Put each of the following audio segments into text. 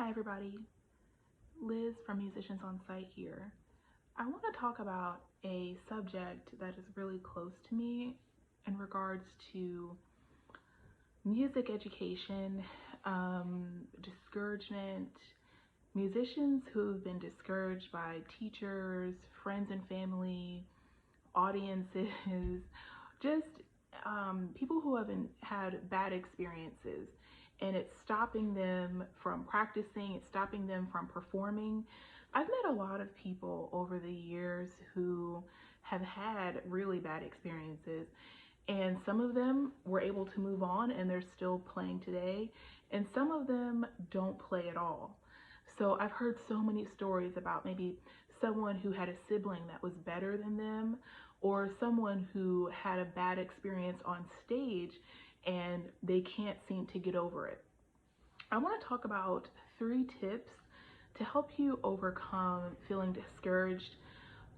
Hi everybody, Liz from Musicians on Site here. I want to talk about a subject that is really close to me in regards to music education, discouragement, musicians who've been discouraged by teachers, friends and family, audiences, just people who haven't had bad experiences, and it's stopping them from practicing, it's stopping them from performing. I've met a lot of people over the years who have had really bad experiences, and some of them were able to move on and they're still playing today, and some of them don't play at all. So I've heard so many stories about maybe someone who had a sibling that was better than them, or someone who had a bad experience on stage and they can't seem to get over it. I want to talk about 3 tips to help you overcome feeling discouraged,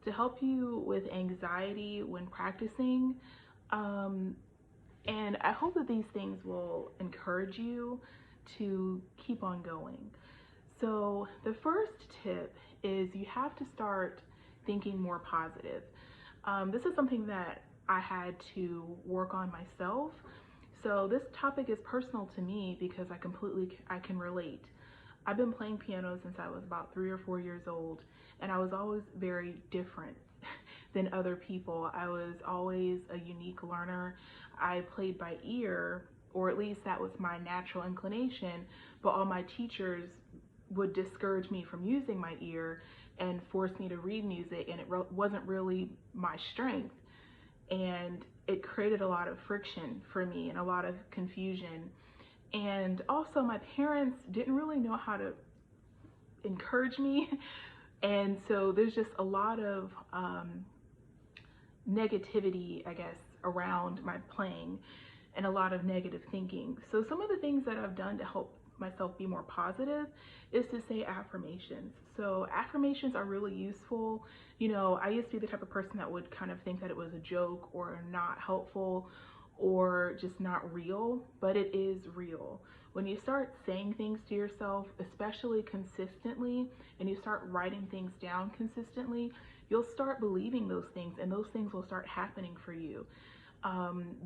to help you with anxiety when practicing. Um, and I hope that these things will encourage you to keep on going. So, the first tip is you have to start thinking more positive. This is something that I had to work on myself. So, this topic is personal to me because I can relate. I've been playing piano since I was about 3 or 4 years old, and I was always very different than other people. I was always a unique learner. I played by ear, or at least that was my natural inclination, but all my teachers would discourage me from using my ear and force me to read music, and it wasn't really my strength. And it created a lot of friction for me and a lot of confusion. And also, my parents didn't really know how to encourage me. And so there's just a lot of negativity, I guess, around my playing, and a lot of negative thinking. So some of the things that I've done to help myself be more positive is to say affirmations. So affirmations are really useful. I used to be the type of person that would kind of think that it was a joke or not helpful or just not real, but it is real. When you start saying things to yourself, especially consistently, and you start writing things down consistently, you'll start believing those things, and those things will start happening for you.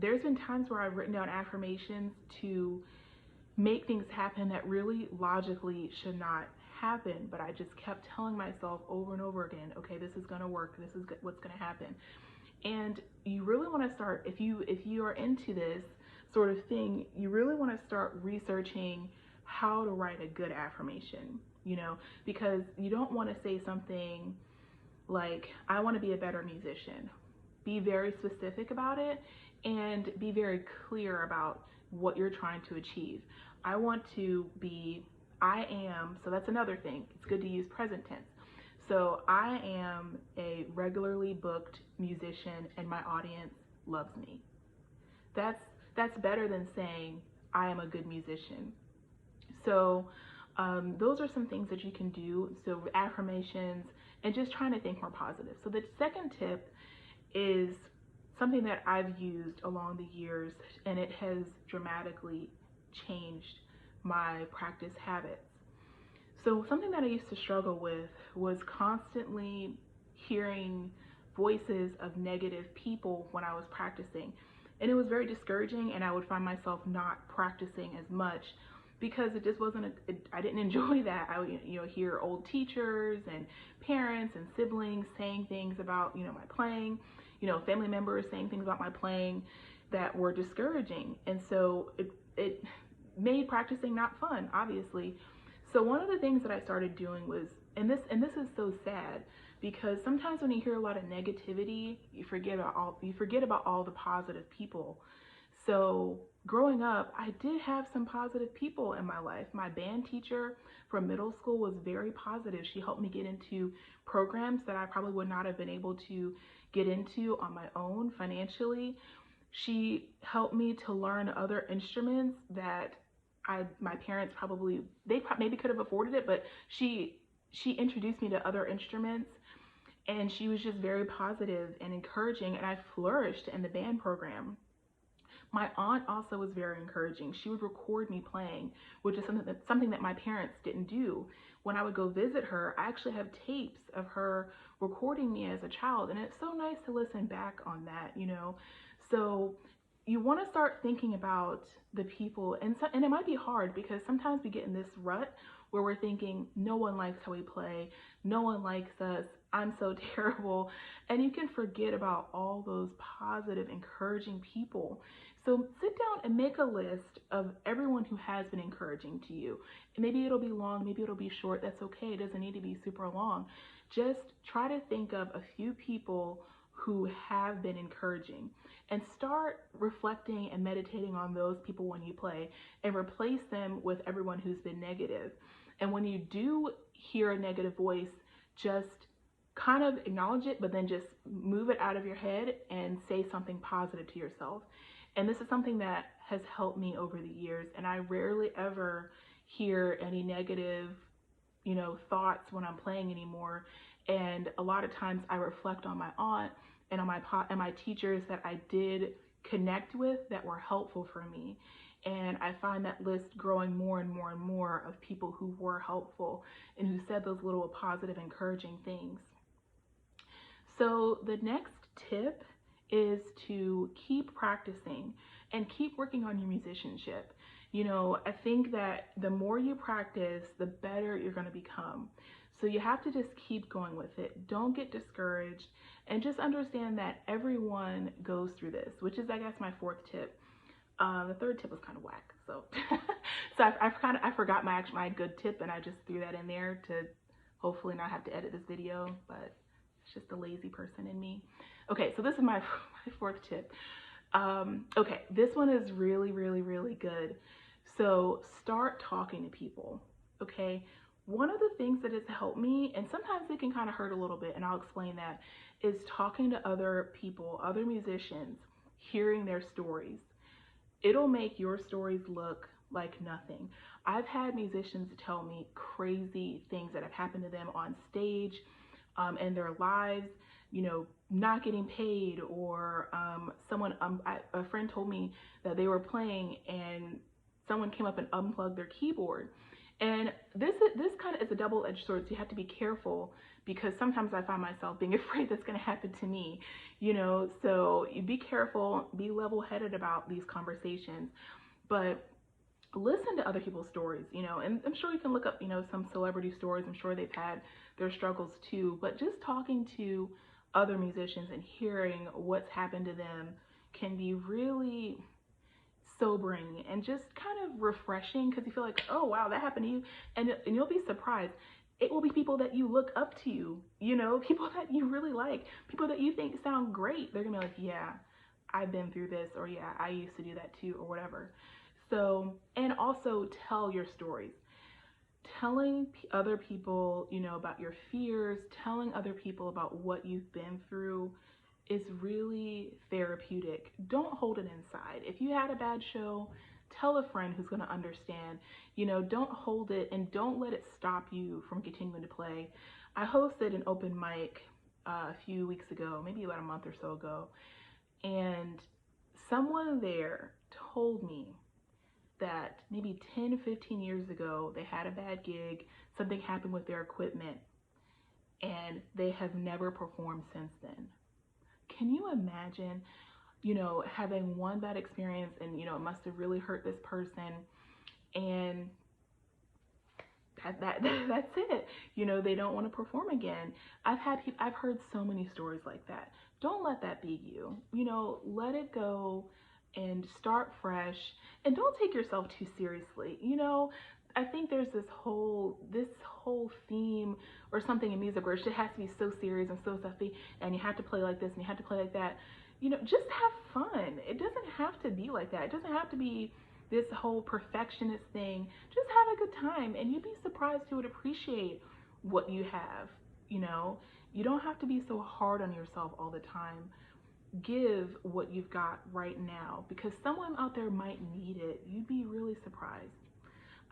There's been times where I've written down affirmations to make things happen that really logically should not happen, but I just kept telling myself over and over again, okay, this is going to work, this is what's going to happen. And you really want to start, if you are into this sort of thing, you really want to start researching how to write a good affirmation, because you don't want to say something like, I want to be a better musician. Be very specific about it and be very clear about what you're trying to achieve. I want to be, I am, so that's another thing. It's good to use present tense. So I am a regularly booked musician and my audience loves me. That's better than saying I am a good musician. So those are some things that you can do. So affirmations and just trying to think more positive. So the second tip is something that I've used along the years, and it has dramatically changed my practice habits. So something that I used to struggle with was constantly hearing voices of negative people when I was practicing. And it was very discouraging, and I would find myself not practicing as much because it just wasn't, I didn't enjoy that. I would, hear old teachers and parents and siblings saying things about, my playing, family members saying things about my playing that were discouraging. And so it made practicing not fun, obviously. So one of the things that I started doing was, and this is so sad, because sometimes when you hear a lot of negativity, you forget about all the positive people. So growing up, I did have some positive people in my life. My band teacher from middle school was very positive. She helped me get into programs that I probably would not have been able to get into on my own financially. She helped me to learn other instruments that my parents maybe could have afforded it, but she introduced me to other instruments, and she was just very positive and encouraging, and I flourished in the band program. My aunt also was very encouraging. She would record me playing, which is something that my parents didn't do. When I would go visit her, I actually have tapes of her recording me as a child, and it's so nice to listen back on that, you know. So you want to start thinking about the people, and it might be hard because sometimes we get in this rut where we're thinking no one likes how we play, no one likes us, I'm so terrible, and you can forget about all those positive, encouraging people. So sit down and make a list of everyone who has been encouraging to you. And maybe it'll be long, maybe it'll be short. That's okay. It doesn't need to be super long. Just try to think of a few people who have been encouraging and start reflecting and meditating on those people when you play, and replace them with everyone who's been negative. And when you do hear a negative voice, just kind of acknowledge it, but then just move it out of your head and say something positive to yourself. And this is something that has helped me over the years. And I rarely ever hear any negative, thoughts when I'm playing anymore. And a lot of times I reflect on my aunt and on my teachers that I did connect with that were helpful for me. And I find that list growing more and more and more of people who were helpful and who said those little positive, encouraging things. So the next tip is to keep practicing and keep working on your musicianship. I think that the more you practice, the better you're going to become. So you have to just keep going with it. Don't get discouraged, and just understand that everyone goes through this, which is, I guess, my fourth tip. The third tip was kind of whack, so I forgot my good tip, and I just threw that in there to hopefully not have to edit this video, but it's just a lazy person in me. Okay, so this is my fourth tip. Okay, this one is really, really, really good. So start talking to people, okay? One of the things that has helped me, and sometimes it can kind of hurt a little bit, and I'll explain that, is talking to other people, other musicians, hearing their stories. It'll make your stories look like nothing. I've had musicians tell me crazy things that have happened to them on stage, in their lives, not getting paid, or a friend told me that they were playing and someone came up and unplugged their keyboard. And this kind of is a double-edged sword, so you have to be careful, because sometimes I find myself being afraid that's going to happen to me, so you be careful, be level-headed about these conversations, but listen to other people's stories, and I'm sure you can look up, some celebrity stories. I'm sure they've had their struggles too, but just talking to other musicians and hearing what's happened to them can be really sobering and just kind of refreshing, because you feel like, oh wow, that happened to you, and you'll be surprised. It will be people that you look up to, people that you really like, people that you think sound great. They're gonna be like, yeah, I've been through this, or yeah, I used to do that too, or whatever. So, and also tell your stories. Telling other people, about your fears, telling other people about what you've been through is really therapeutic. Don't hold it inside. If you had a bad show, tell a friend who's going to understand. Don't hold it, and don't let it stop you from continuing to play. I hosted an open mic a few weeks ago, maybe about a month or so ago, and someone there told me that maybe 10, 15 years ago, they had a bad gig, something happened with their equipment, and they have never performed since then. Can you imagine, having one bad experience, and, it must have really hurt this person, and that's it. They don't want to perform again. I've heard so many stories like that. Don't let that be you. Let it go and start fresh, and don't take yourself too seriously. I think there's this whole theme or something in music where it has to be so serious and so stuffy, and you have to play like this and you have to play like that. Just have fun. It doesn't have to be like that. It doesn't have to be this whole perfectionist thing. Just have a good time, and you'd be surprised who would appreciate what you have. You don't have to be so hard on yourself all the time. Give what you've got right now, because someone out there might need it. You'd be really surprised.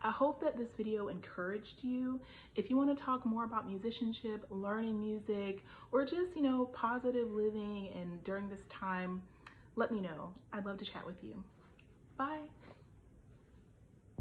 I hope that this video encouraged you. If you want to talk more about musicianship, learning music, or just, positive living and during this time, let me know. I'd love to chat with you. Bye.